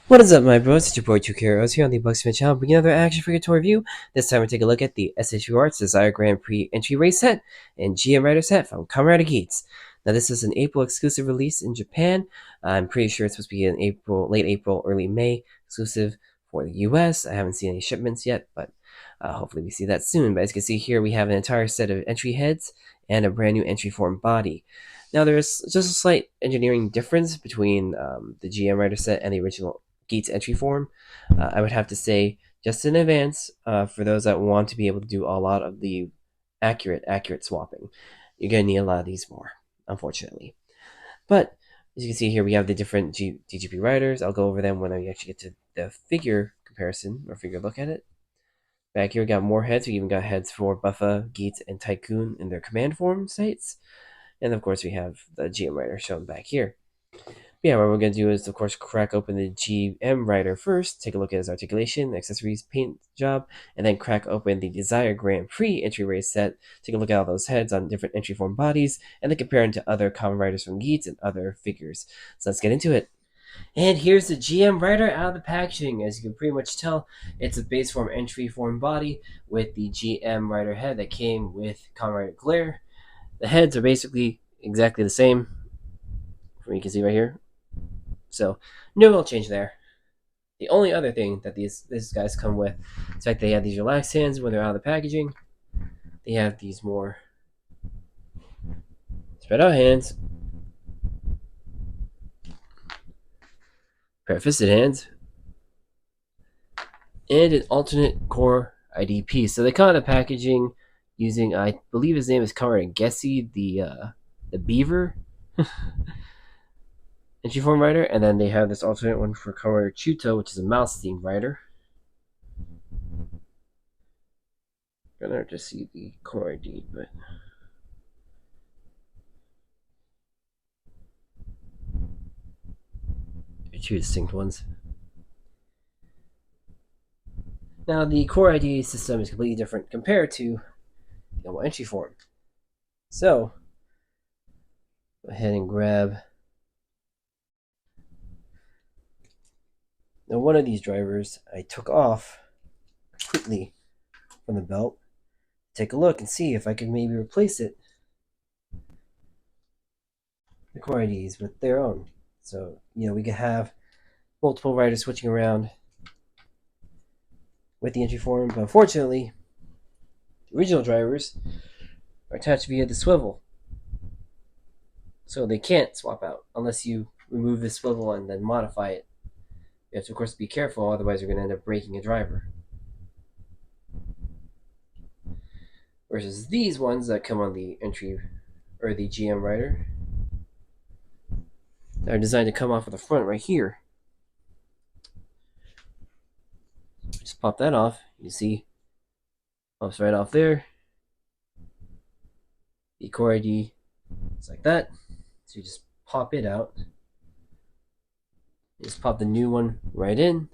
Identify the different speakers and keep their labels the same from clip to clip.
Speaker 1: What is up, my bros? It's your boy TrueKROOO here on the Bucksmith channel, bringing another action figure toy review. This time we take a look at the Figuarts Desire Grand Prix entry race set and GM Rider set from Kamen Rider Geats. Now, this is an April exclusive release in Japan. I'm pretty sure it's supposed to be an late April, early May exclusive for the US. I haven't seen any shipments yet, but hopefully we see that soon. But as you can see here, we have an entire set of entry heads and a brand new entry form body. Now, there's just a slight engineering difference between the GM Rider set and the original Geats entry form. I would have to say, just in advance, for those that want to be able to do a lot of the accurate swapping, you're going to need a lot of these more, unfortunately. But as you can see here, we have the different DGP Riders. I'll go over them when I actually get to the figure comparison or figure look at it. Back here, we got more heads. We even got heads for Buffa, Geats, and Tycoon in their command form sites. And of course, we have the GM Rider shown back here. Yeah, what we're going to do is, of course, crack open the GM Rider first, take a look at his articulation, accessories, paint job, and then crack open the Desire Grand Prix entry race set, take a look at all those heads on different entry form bodies, and then compare them to other Kamen Riders from Geats and other figures. So let's get into it. And here's the GM Rider out of the packaging. As you can pretty much tell, it's a base form entry form body with the GM Rider head that came with Kamen Rider Glare. The heads are basically exactly the same, from what you can see right here. So no real change there. The only other thing that these guys come with is the fact they have these relaxed hands when they're out of the packaging. They have these more spread out hands, pair of fisted hands, and an alternate core ID piece. So they come out of the packaging using, I believe his name is Kamara Gessie, the beaver entry form rider, and then they have this alternate one for Kamara Chuto, which is a mouse themed rider. Gonna have to see the core ID, but two distinct ones. Now, the core ID system is completely different compared to the normal entry form. So, go ahead and grab now one of these drivers I took off quickly from the belt. Take a look and see if I can maybe replace it, the core IDs, with their own. So, we could have multiple riders switching around with the entry form, but unfortunately, the original drivers are attached via the swivel. So they can't swap out unless you remove the swivel and then modify it. You have to, of course, be careful, otherwise you're going to end up breaking a driver. Versus these ones that come on the entry or the GM Rider, are designed to come off of the front right here. Just pop that off. You see, pops right off there. The core ID is like that. So you just pop it out. You just pop the new one right in.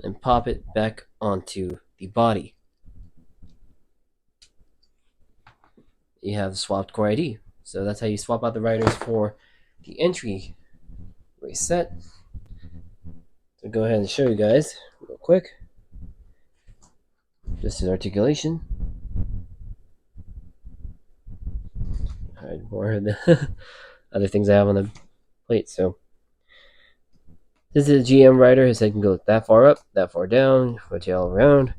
Speaker 1: And pop it back onto the body. You have swapped core ID. So that's how you swap out the riders for the entry race set. So go ahead and show you guys real quick. Just his articulation. Hide more of the other things I have on the plate. So this is a GM Rider. His head can go that far up, that far down, tail around.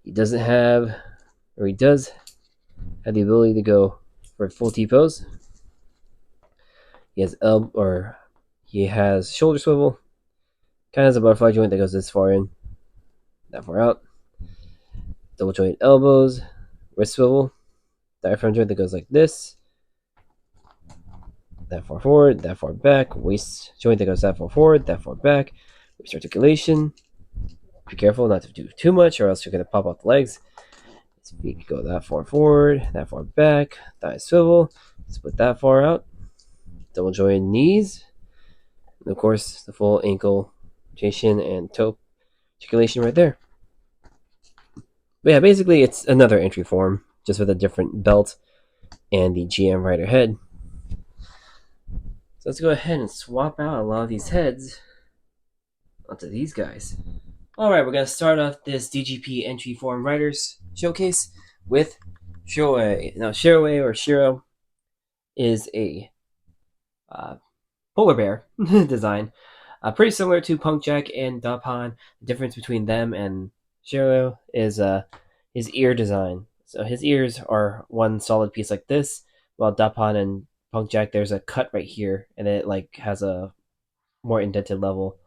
Speaker 1: He doesn't have, or he does have the ability to go for full T-pose. He has shoulder swivel. Kind of has a butterfly joint that goes this far in, that far out. Double joint elbows, wrist swivel, diaphragm joint that goes like this, that far forward, that far back, waist joint that goes that far forward, that far back, waist articulation. Be careful not to do too much or else you're going to pop off the legs. His feet go that far forward, that far back, thigh swivel, split that far out, double joint knees, and of course the full ankle rotation and toe articulation right there. But yeah, basically it's another entry form, just with a different belt and the GM Rider head. So let's go ahead and swap out a lot of these heads onto these guys. Alright, we're going to start off this DGP Entry Form Riders showcase with Shiroi. Now, Shiroi or Shiro is a polar bear design. Pretty similar to Punk Jack and Dapan. The difference between them and Shiro is his ear design. So his ears are one solid piece like this, while Dapan and Punk Jack, there's a cut right here, and it like has a more indented level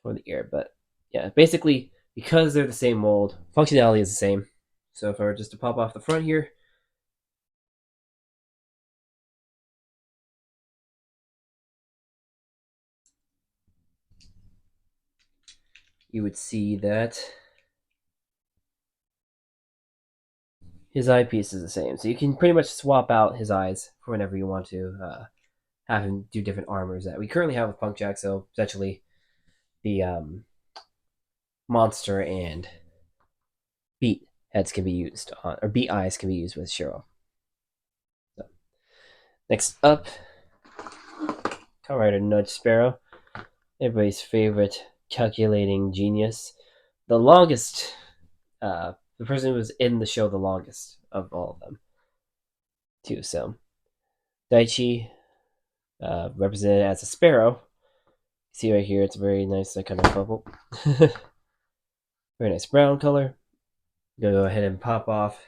Speaker 1: for the ear. But yeah, basically, because they're the same mold, functionality is the same. So if I were just to pop off the front here, you would see that his eyepiece is the same. So you can pretty much swap out his eyes for whenever you want to have him do different armors that we currently have with Punk Jack. So essentially, the monster and beat heads can be used on, or beat eyes can be used with Shiro. So, next up, Kamen Rider Nudge Sparrow, everybody's favorite calculating genius, the longest, the person who was in the show the longest of all of them, too. So Daichi, represented as a sparrow. See right here, it's very nice, like kind of purple, very nice brown color. I'm gonna go ahead and pop off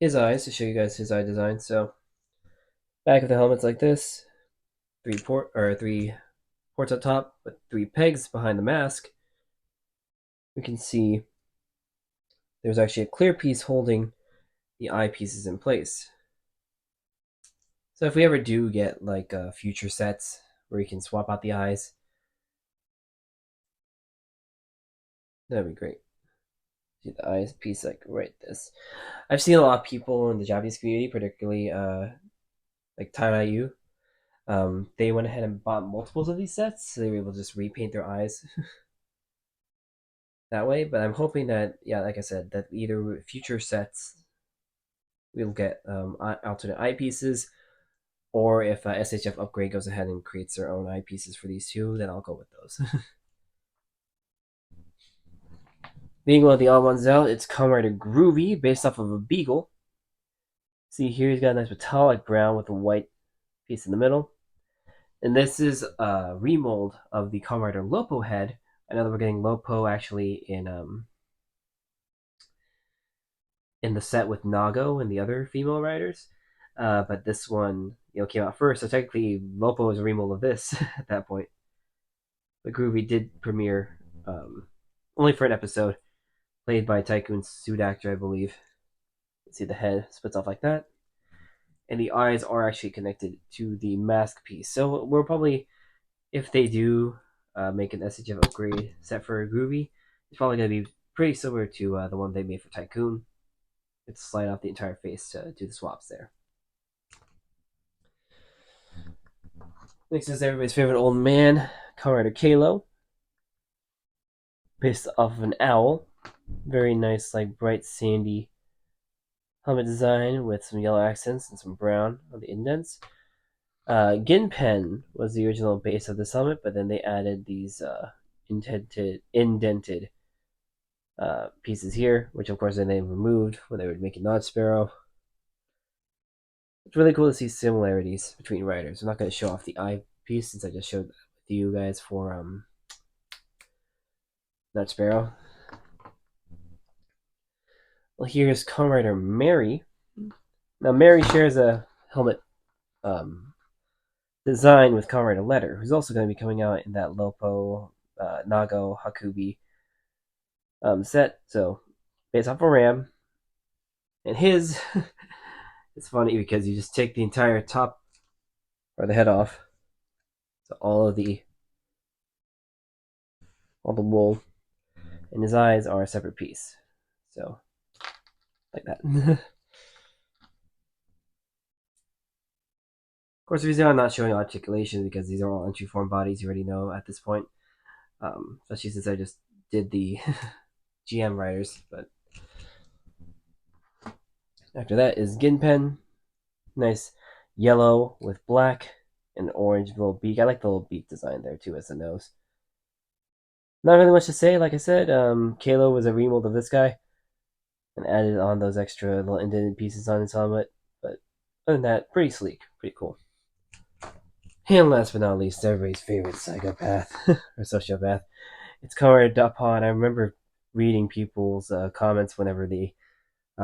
Speaker 1: his eyes to show you guys his eye design. So back of the helmet's like this, three ports up top with 3 pegs behind the mask. We can see there's actually a clear piece holding the eyepieces in place. So if we ever do get like future sets where you can swap out the eyes, that'd be great. See the eyes piece like right this. I've seen a lot of people in the Japanese community, particularly like Taiyu. They went ahead and bought multiples of these sets, so they were able to just repaint their eyes that way. But I'm hoping that, yeah, like I said, that either future sets we'll get alternate eyepieces, or if SHF Upgrade goes ahead and creates their own eyepieces for these two, then I'll go with those. Being one of the odd ones out, it's Kamen Rider Groovy, based off of a beagle. See here, he's got a nice metallic brown with a white piece in the middle. And this is a remold of the Kamen Rider Lopo head. I know that we're getting Lopo actually in the set with Nago and the other female riders. But this one, came out first, so technically Lopo is a remold of this at that point. But Groovy did premiere only for an episode, played by Tycoon suit actor, I believe. You see the head splits off like that, and the eyes are actually connected to the mask piece. So we're probably, if they do make an SHF upgrade set for Groovy, it's probably going to be pretty similar to the one they made for Tycoon. It's slide off the entire face to do the swaps there. Next is everybody's favorite old man, Kamen Rider Kalo, based off of an owl. Very nice, like bright sandy helmet design with some yellow accents and some brown on the indents. Ginpen was the original base of this helmet, but then they added these indented pieces here, which of course then they removed when they were making Nod Sparrow. It's really cool to see similarities between riders. I'm not going to show off the eye piece since I just showed that with you guys for Nod Sparrow. Well, here's Kamen Rider Mary. Now Mary shares a helmet design with Kamen Rider Letter, who's also going to be coming out in that Lopo Nago Hakubi set. So based off of Ram, and his it's funny because you just take the entire top or the head off, so all the wool, and his eyes are a separate piece. So like that. Of course, the reason I'm not showing articulation because these are all entry form bodies you already know at this point. Especially since I just did the GM Riders, but after that is Ginpen. Nice yellow with black and orange little beak. I like the little beak design there too as the nose. Not really much to say. Like I said, Kalo was a remold of this guy and added on those extra little indented pieces on his helmet. But other than that, pretty sleek, pretty cool. And last but not least, everybody's favorite psychopath or sociopath. It's Comrade Dupont. I remember reading people's comments whenever the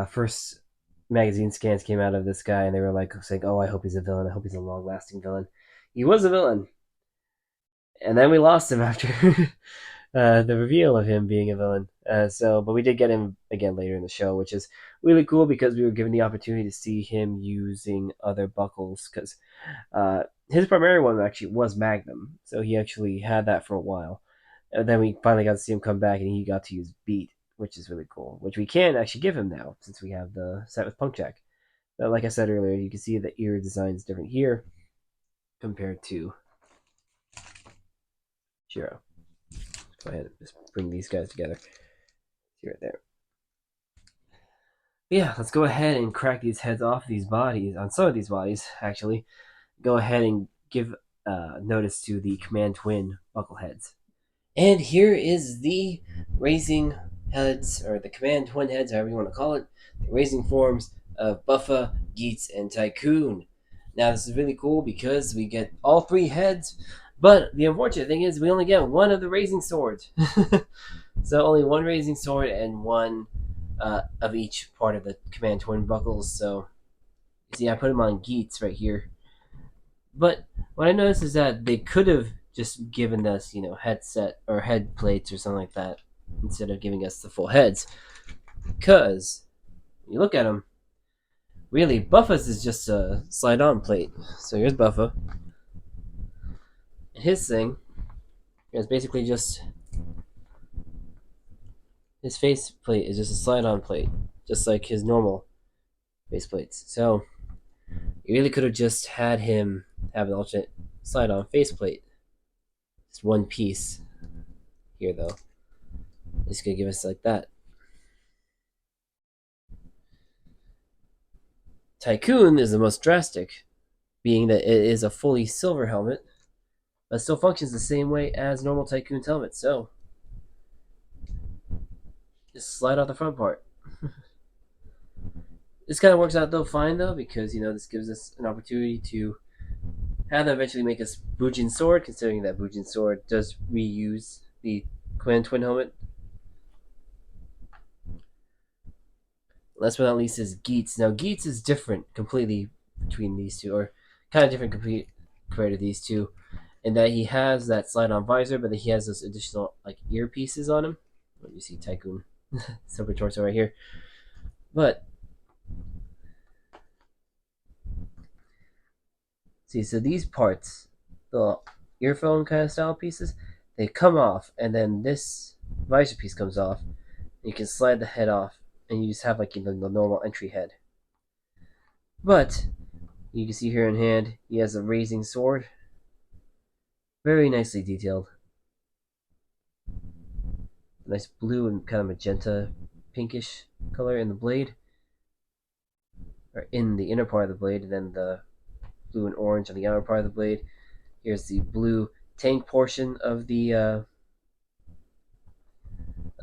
Speaker 1: first magazine scans came out of this guy, and they were like saying, "Oh, I hope he's a villain. I hope he's a long-lasting villain." He was a villain, and then we lost him after the reveal of him being a villain. But we did get him again later in the show, which is really cool because we were given the opportunity to see him using other buckles because his primary one actually was Magnum, so he actually had that for a while. And then we finally got to see him come back, and he got to use Beat, which is really cool, which we can actually give him now since we have the set with Punk Jack. But like I said earlier, you can see the ear design is different here compared to Shiro. Go ahead and just bring these guys together. See right there. Yeah, let's go ahead and crack these heads off these bodies, on some of these bodies, actually. Go ahead and give notice to the Command Twin buckle heads. And here is the Raising Heads, or the Command Twin Heads, however you want to call it. The Raising forms of Buffa, Geats, and Tycoon. Now, this is really cool because we get all three heads, but the unfortunate thing is we only get one of the Raising Swords. So only one Raising Sword and one of each part of the Command Twin buckles. So, you see, I put them on Geats right here. But what I noticed is that they could have just given us, headset or head plates or something like that instead of giving us the full heads. Because you look at them, really, Buffa's is just a slide-on plate. So here's Buffa. And his thing is basically just his face plate is just a slide-on plate, just like his normal face plates. So you really could have just had him have an alternate slide-on faceplate. Just one piece here, though. It's gonna give us like that. Tycoon is the most drastic, being that it is a fully silver helmet, but still functions the same way as normal Tycoon's helmet. So just slide out the front part. This kind of works out though fine though, because this gives us an opportunity to have them eventually make us Bujin sword, considering that Bujin sword does reuse the Command Twin helmet. Last but not least is Geats. Now Geats is different completely between these two, or kind of different compared to these two, in that he has that slide-on visor, but then he has those additional like earpieces on him. You see Tycoon silver torso right here, but see, so these parts, the earphone kind of style pieces, they come off, and then this visor piece comes off. And you can slide the head off, and you just have like the normal entry head. But you can see here in hand, he has a raising sword, very nicely detailed. Nice blue and kind of magenta, pinkish color in the blade, or in the inner part of the blade, and then the blue and orange on the outer part of the blade. Here's the blue tank portion of the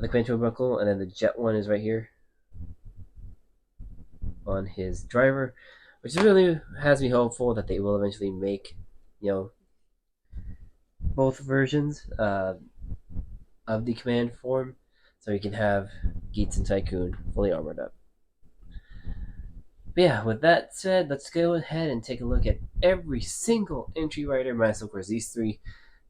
Speaker 1: Quantum buckle, and then the jet one is right here on his driver, which really has me hopeful that they will eventually make, both versions of the command form, so we can have Geats and Tycoon fully armored up. But yeah, with that said, let's go ahead and take a look at every single entry rider, minus of course these three,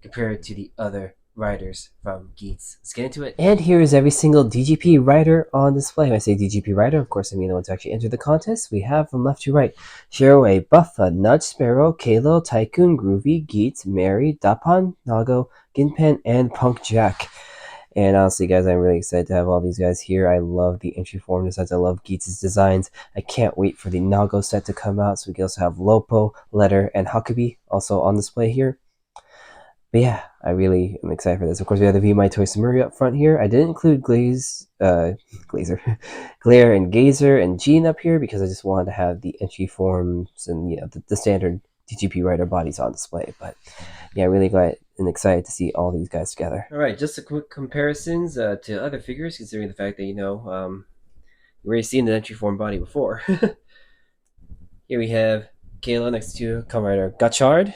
Speaker 1: compared to the other riders from Geats. Let's get into it. And here is every single DGP rider on display. When I say DGP rider, of course I mean the ones who actually enter the contest. We have from left to right: Shiroway, Buffa, Nudge Sparrow, Kalo, Tycoon, Groovy, Geats, Mary, Dapan, Nago, Ginpen, and Punk Jack. And honestly, guys, I'm really excited to have all these guys here. I love the entry form designs. I love Geats' designs. I can't wait for the Nago set to come out, so we can also have Lopo, Letter, and Huckabee also on display here. But yeah, I really am excited for this. Of course, we have the Be My Toy Summary up front here. I didn't include Glazer, Glare and Gazer and Jean up here because I just wanted to have the entry forms and the standard DGP Rider bodies on display. But yeah, really glad and excited to see all these guys together. All right, just a quick comparisons to other figures, considering the fact that you've already seen the entry form body before. Here we have Kayla next to Kamen Rider Gotchard.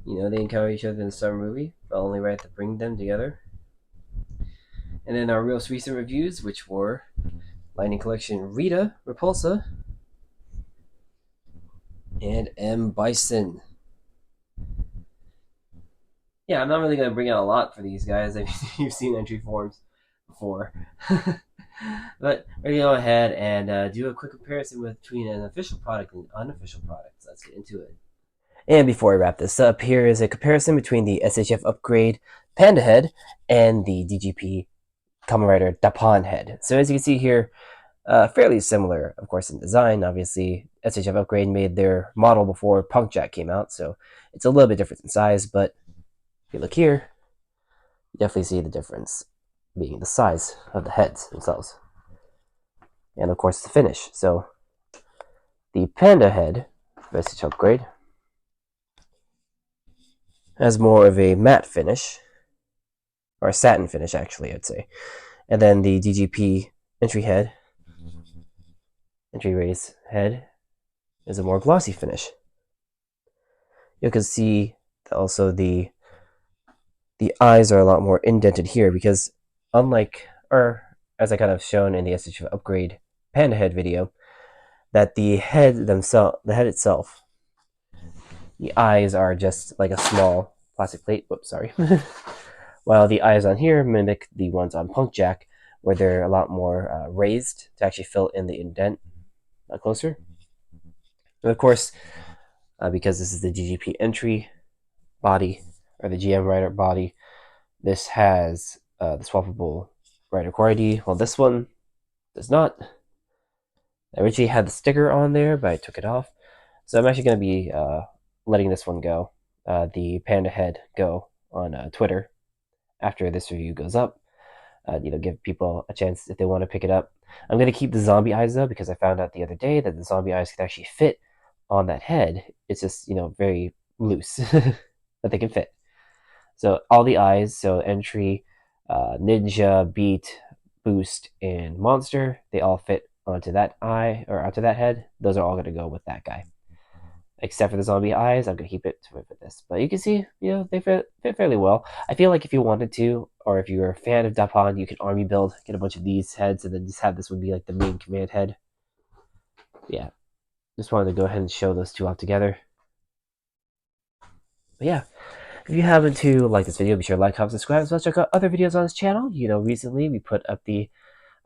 Speaker 1: They encounter each other in the summer movie. The only right to bring them together. And then our most recent reviews, which were Lightning Collection Rita, Repulsa, and M. Bison. Yeah, I'm not really going to bring out a lot for these guys. I mean, you've seen entry forms before. But we're going to go ahead and do a quick comparison between an official product and unofficial products. Let's get into it. And before I wrap this up, here is a comparison between the SHF Upgrade Panda Head and the DGP Kamen Rider Dapan Head. So as you can see here, fairly similar, of course, in design. Obviously, SHF Upgrade made their model before Punk Jack came out, so it's a little bit different in size, but if you look here, you definitely see the difference being the size of the heads themselves. And of course, the finish. So the Panda Head for SHF Upgrade has more of a matte finish, or a satin finish, actually, I'd say. And then the DGP entry raise head, is a more glossy finish. You can see also the eyes are a lot more indented here because unlike, or as I kind of shown in the SHF Upgrade Panda Head video, that the head itself, the eyes are just like a small plastic plate. Whoops, sorry. While the eyes on here mimic the ones on Punk Jack, where they're a lot more raised to actually fill in the indent closer. And of course, because this is the DGP entry body, or the GM Rider body, this has the swappable Rider Core ID. Well, this one does not. I originally had the sticker on there, but I took it off. So I'm actually going to be letting this one go, the Panda Head, go on Twitter after this review goes up. Give people a chance if they want to pick it up. I'm going to keep the zombie eyes though, because I found out the other day that the zombie eyes can actually fit on that head. It's just, very loose, but they can fit. So all the eyes, so entry, ninja, beat, boost, and monster, they all fit onto that eye, or onto that head. Those are all going to go with that guy. Except for the zombie eyes, I'm going to keep it with this. But you can see, they fit fairly well. I feel like if you wanted to, or if you're a fan of Dapan, you can army build, get a bunch of these heads, and then just have this one be like the main command head. Yeah, just wanted to go ahead and show those two off together. But yeah, if you happen to like this video, be sure to like, comment, subscribe, as well as check out other videos on this channel. Recently we put up the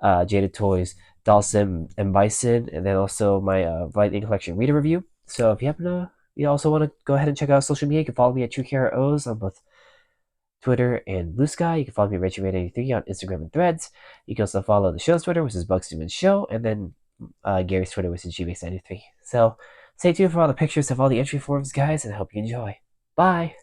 Speaker 1: Jaded Toys Dalsim and Bison, and then also my Lightning Collection Rita review. So if you happen to, you also want to go ahead and check out social media, you can follow me at TrueKROOs on both Twitter and Blue Sky. You can follow me at Reggie83 on Instagram and Threads. You can also follow the show's Twitter, which is Buxman Show, and then Gary's Twitter, which is GBX93. So stay tuned for all the pictures of all the entry forms, guys, and I hope you enjoy. Bye!